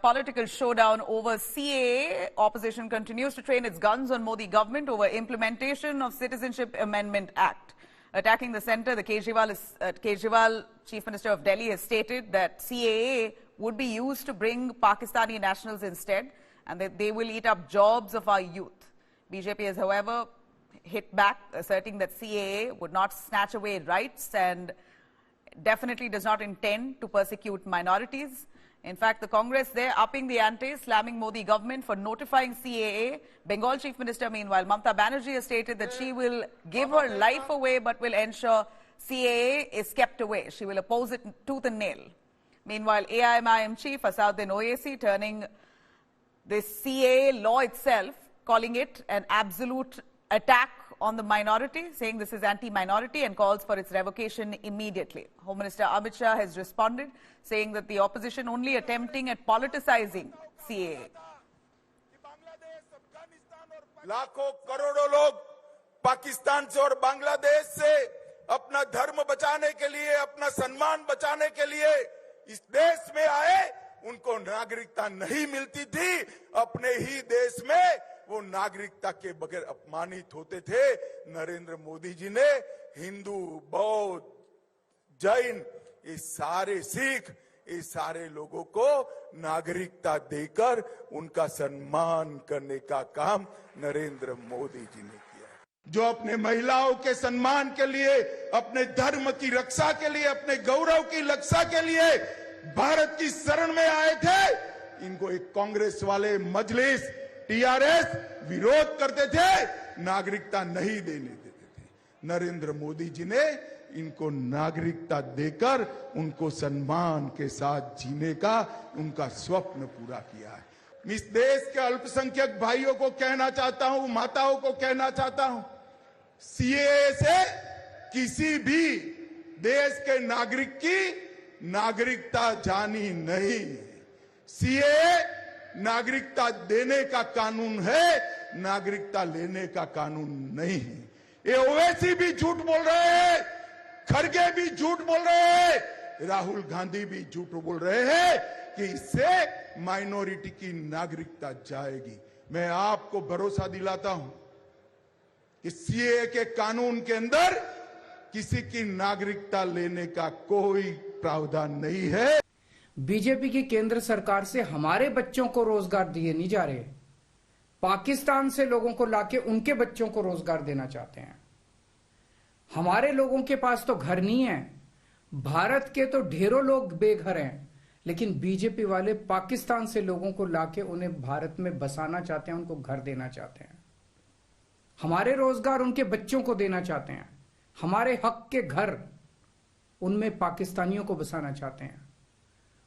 Political showdown over CAA. Opposition continues to train its guns on Modi government over implementation of Citizenship Amendment Act. Attacking the centre, the Kejriwal, Chief Minister of Delhi, has stated that CAA would be used to bring Pakistani nationals instead, and that they will eat up jobs of our youth. BJP has, however, hit back, asserting that CAA would not snatch away rights and definitely does not intend to persecute minorities. In fact, the Congress there upping the ante, slamming Modi government for notifying CAA. Bengal Chief Minister, meanwhile, Mamata Banerjee has stated that she will give her life away but will ensure CAA is kept away. She will oppose it tooth and nail. Meanwhile, AIMIM Chief Asaduddin Owaisi turning this CAA law itself, calling it an absolute attack on the minority, saying this is anti-minority and calls for its revocation immediately. Home Minister Amit Shah has responded, saying that the opposition only attempting at politicizing CAA. लाखों करोड़ों लोग पाकिस्तान से और बांग्लादेश से अपना धर्म बचाने के लिए, अपना सम्मान बचाने के लिए इस देश में आए, उनको नागरिकता नहीं मिलती थी। अपने ही देश में वो नागरिकता के बगैर अपमानित होते थे। नरेंद्र मोदी जी ने हिंदू, बौद्ध, जैन, ये सारे सिख, ये सारे लोगों को नागरिकता देकर उनका सम्मान करने का काम नरेंद्र मोदी जी ने किया है। जो अपने महिलाओं के सम्मान के लिए, अपने धर्म की रक्षा के लिए, अपने गौरव की रक्षा के लिए भारत की शरण में आए थे, इनको एक कांग्रेस वाले मजलिस टीआरएस विरोध करते थे, नागरिकता नहीं देने देते थे। नरेंद्र मोदी जी ने इनको नागरिकता देकर उनको सम्मान के साथ जीने का उनका स्वप्न पूरा किया है। इस देश के अल्पसंख्यक भाइयों को कहना चाहता हूं, माताओं को कहना चाहता हूं, सीएए से किसी भी देश के नागरिक की नागरिकता जानी नहीं। सीएए नागरिकता देने का कानून है, नागरिकता लेने का कानून नहीं है। ये ओवैसी भी झूठ बोल रहे हैं, खड़गे भी झूठ बोल रहे हैं, राहुल गांधी भी झूठ बोल रहे हैं कि इससे माइनॉरिटी की नागरिकता जाएगी। मैं आपको भरोसा दिलाता हूं कि सीएए के कानून के अंदर किसी की नागरिकता लेने का कोई प्रावधान नहीं है। बीजेपी की केंद्र सरकार से हमारे बच्चों को रोजगार दिए नहीं जा रहे, पाकिस्तान से लोगों को लाके उनके बच्चों को रोजगार देना चाहते हैं। हमारे लोगों के पास तो घर नहीं है, भारत के तो ढेरों लोग बेघर हैं, लेकिन बीजेपी वाले पाकिस्तान से लोगों को लाके उन्हें भारत में बसाना चाहते हैं, उनको घर देना चाहते हैं। हमारे रोजगार उनके बच्चों को देना चाहते हैं, हमारे हक के घर उनमें पाकिस्तानियों को बसाना चाहते हैं।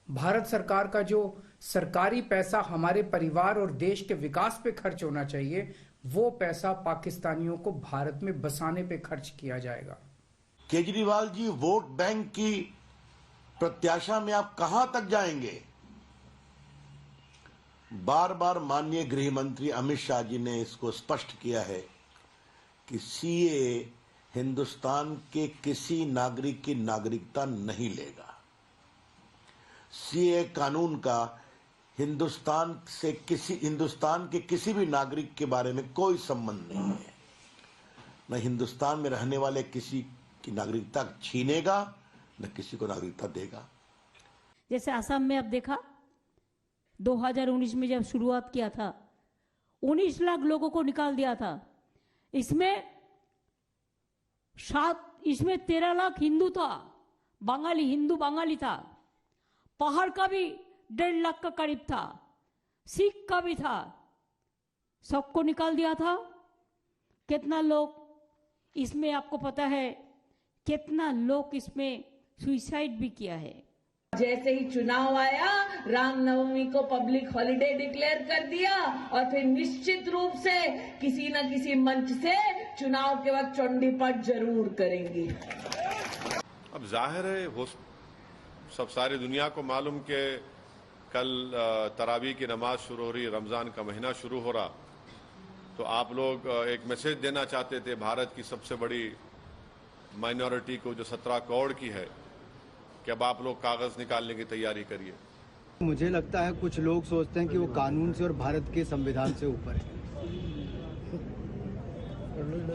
भारत सरकार का जो सरकारी पैसा हमारे परिवार और देश के विकास पे खर्च होना चाहिए, वो पैसा पाकिस्तानियों को भारत में बसाने पे खर्च किया जाएगा। केजरीवाल जी, वोट बैंक की प्रत्याशा में आप कहां तक जाएंगे? बार बार माननीय गृह मंत्री अमित शाह जी ने इसको स्पष्ट किया है कि सीएए हिंदुस्तान के किसी नागरिक की नागरिकता नहीं लेगा। सीएए कानून का हिंदुस्तान के किसी भी नागरिक के बारे में कोई संबंध नहीं है। न हिंदुस्तान में रहने वाले किसी की नागरिकता छीनेगा, न किसी को नागरिकता देगा। जैसे असम में अब देखा, 2019 में जब शुरुआत किया था, 19 लाख लोगों को निकाल दिया था। इसमें 13 लाख हिंदू था, हिंदू बांगाली था। पहाड़ का भी 1.5 लाख का करीब था, सिख का भी था, सबको निकाल दिया था। कितना लोग इसमें, आपको पता है कितना लोग इसमें सुसाइड भी किया है। जैसे ही चुनाव आया, रामनवमी को पब्लिक हॉलिडे डिक्लेयर कर दिया और फिर निश्चित रूप से किसी न किसी मंच से चुनाव के वक्त चंडीपट जरूर करेंगे। अब जाहिर है वो सब सारी दुनिया को मालूम कि कल तरावी की नमाज शुरू हो रही, रमजान का महीना शुरू हो रहा, तो आप लोग एक मैसेज देना चाहते थे भारत की सबसे बड़ी माइनॉरिटी को जो 17 करोड़ की है कि अब आप लोग कागज निकालने की तैयारी करिए। मुझे लगता है कुछ लोग सोचते हैं कि वो कानून से और भारत के संविधान से ऊपर है।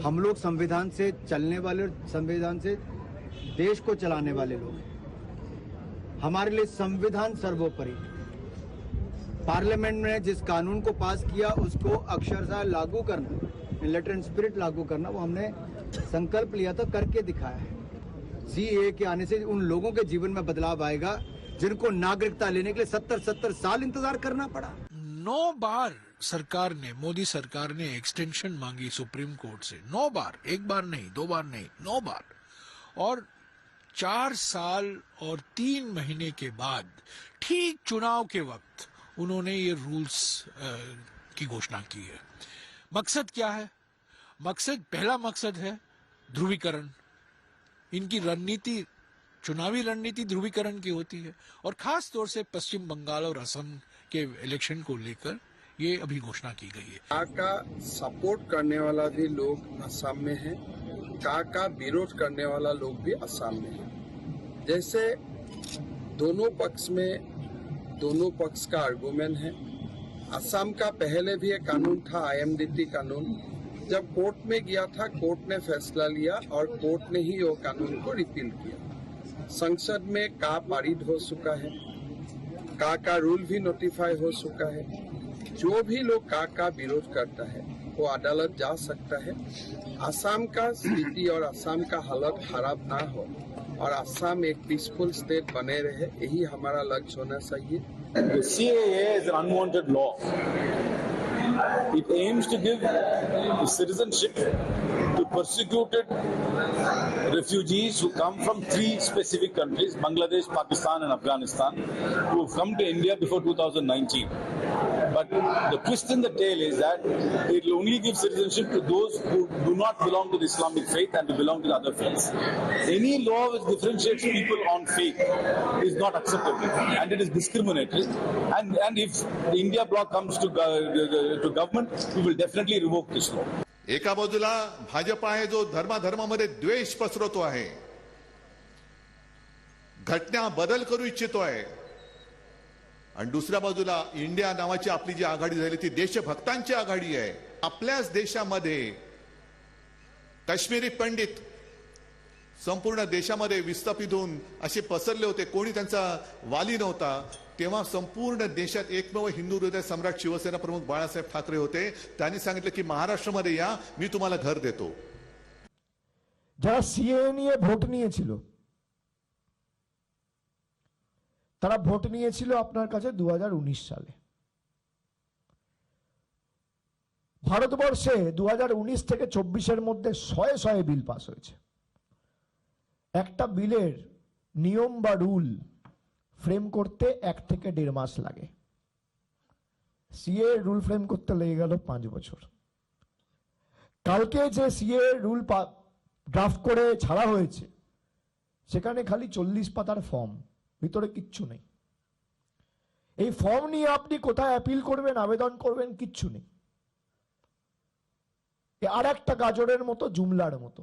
हम लोग संविधान से चलने वाले और संविधान से देश को चलाने वाले लोग हैं। हमारे लिए संविधान सर्वोपरि। पार्लियामेंट ने जिस कानून को पास किया उसको अक्षरशः लागू करना, लेटर एंड स्पिरिट लागू करना, वो हमने संकल्प लिया था, करके दिखाया है। सीएए के आने से उन लोगों के जीवन में बदलाव आएगा जिनको नागरिकता लेने के लिए 70-70 साल इंतजार करना पड़ा। 9 बार सरकार ने, मोदी सरकार ने एक्सटेंशन मांगी सुप्रीम कोर्ट से। 9 बार, 1 बार नहीं, 2 बार नहीं, 9 बार। और 4 साल और 3 महीने के बाद ठीक चुनाव के वक्त उन्होंने ये रूल्स की घोषणा की है। मकसद क्या है? पहला मकसद है ध्रुवीकरण। इनकी रणनीति, चुनावी रणनीति ध्रुवीकरण की होती है, और खास तौर से पश्चिम बंगाल और असम के इलेक्शन को लेकर ये अभी घोषणा की गई है। का सपोर्ट करने वाला भी लोग असम में है, का विरोध करने वाला लोग भी असम में है। जैसे दोनों पक्ष का आर्गुमेंट है। असम का पहले भी एक कानून था, IMDT कानून। जब कोर्ट में गया था, कोर्ट ने फैसला लिया और कोर्ट ने ही वो कानून को रिपील किया। संसद में का पारित हो चुका है, का रूल भी नोटिफाई हो चुका है। जो भी लोग का विरोध करता है वो अदालत जा सकता है। असम का स्थिति और असम का हालत खराब ना हो और असम एक पीसफुल स्टेट बने रहे, यही हमारा लक्ष्य होना चाहिए। CAA is an unwanted law. It aims to give citizenship to persecuted refugees who come from 3 specific countries, Bangladesh, Pakistan and Afghanistan, who have come to India before 2019. But the twist in the tail is that it will only give citizenship to those who do not belong to the Islamic faith and who belong to the other faiths. Any law which differentiates people on faith is not acceptable, and it is discriminatory. And if the India bloc comes to government, we will definitely revoke this law. एका बाजूला भाजपा आहे जो धर्माधर्मामध्ये द्वेष पसरवतो आहे, घटना बदल करू इच्छितो आहे, आणि दुसऱ्या बाजूला इंडिया नावाची आपली जी आघाडी झाली ती देशभक्तांची आघाडी आहे। आपल्याच देशामध्ये काश्मीरी पंडित संपूर्ण देशामध्ये विस्थापित होऊन असे पसरले होते, कोणी त्यांचा वाली नव्हता। तेव्हा संपूर्ण देशात एकमेव हिंदू हृदय सम्राट शिवसेना प्रमुख बाळासाहेब ठाकरे होते। त्यांनी सांगितलं की महाराष्ट्रामध्ये या, मी तुम्हाला घर देतो। যারা সিএএ নিয়ে ভোট নিয়েছিল তারা ভোট নিয়েছিল আপনার কাছে 2019 সালে। ভারতবর্ষে 2019 থেকে 24 মধ্যে শয়ে বিল পাস হয়েছে। একটা বিলের নিয়ম বা রুল ফ্রেম করতে 1 থেকে 1.5 মাস লাগে। সিএ রুল ফ্রেম করতে লেগে গেল 5 বছর। কালকে যে সিএ রুল ড্রাফট করে ছাড়া হয়েছে সেখানে খালি 40 পাতার ফর্ম, ভিতরে কিচ্ছু নেই। এই ফর্ম নিয়ে আপনি কোথায় অ্যাপিল করবেন, আবেদন করবেন, কিচ্ছু নেই। আর একটা গাজরের মতো, জুমলার মতো।